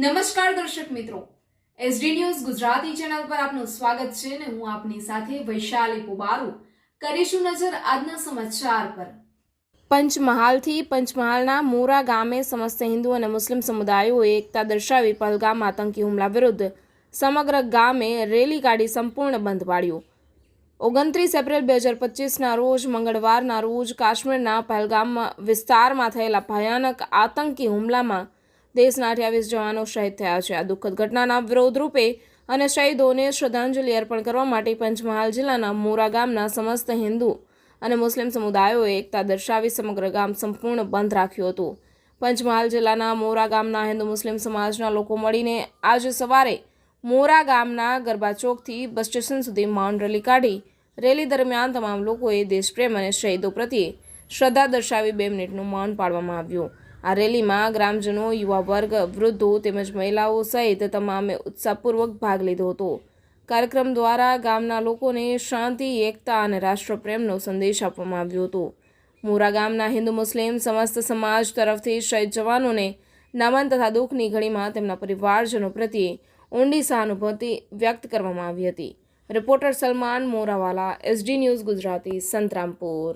નમસ્કાર દર્શક મિત્રો, એસડી ન્યૂઝ ગુજરાતી ચેનલ પર આપનું સ્વાગત છે અને હું આપની સાથે વૈશાલી પુબારુ કરીશું નજર આજના સમાચાર પર। પંચમહાલથી પંચમહાલના મોરા ગામે સમસ્ત હિન્દુ અને મુસ્લિમ સમુદાયોએ એકતા દર્શાવી પહલગામ આતંકી હુમલા વિરુદ્ધ સમગ્ર ગામે રેલી કાઢી સંપૂર્ણ બંધ પાડ્યો। 29 એપ્રિલ 2025ના રોજ મંગળવારના રોજ કાશ્મીરના પહલગામ વિસ્તારમાં થયેલા ભયાનક આતંકી હુમલામાં દેશના 28 જવાનો શહીદ થયા છે। આ દુઃખદ ઘટનાના વિરોધ રૂપે અને શહીદોને શ્રદ્ધાંજલિ અર્પણ કરવા માટે પંચમહાલ જિલ્લાના મોરા ગામના સમસ્ત હિન્દુ અને મુસ્લિમ સમુદાયોએ એકતા દર્શાવી સમગ્ર ગામ સંપૂર્ણ બંધ રાખ્યું હતું। પંચમહાલ જિલ્લાના મોરા ગામના હિન્દુ મુસ્લિમ સમાજના લોકો મળીને આજે સવારે મોરા ગામના ગરબા ચોકથી બસ સ્ટેશન સુધી મૌન રેલી કાઢી। રેલી દરમિયાન તમામ લોકોએ દેશપ્રેમ અને શહીદો પ્રત્યે શ્રદ્ધા દર્શાવી 2 મિનિટનું મૌન પાળવામાં આવ્યું। આ રેલીમાં ગ્રામજનો, યુવા વર્ગ, વૃદ્ધો તેમજ મહિલાઓ સહિત તમામે ઉત્સાહપૂર્વક ભાગ લીધો હતો। કાર્યક્રમ દ્વારા ગામના લોકોને શાંતિ, એકતા અને રાષ્ટ્રપ્રેમનો સંદેશ આપવામાં આવ્યો હતો। મોરા ગામના હિન્દુ મુસ્લિમ સમસ્ત સમાજ તરફથી શહીદ જવાનોને નમન તથા દુઃખની ઘડીમાં તેમના પરિવારજનો પ્રત્યે ઊંડી સહાનુભૂતિ વ્યક્ત કરવામાં આવી હતી। Reporter Salman Morawala, SD news Gujarati, Santrampur.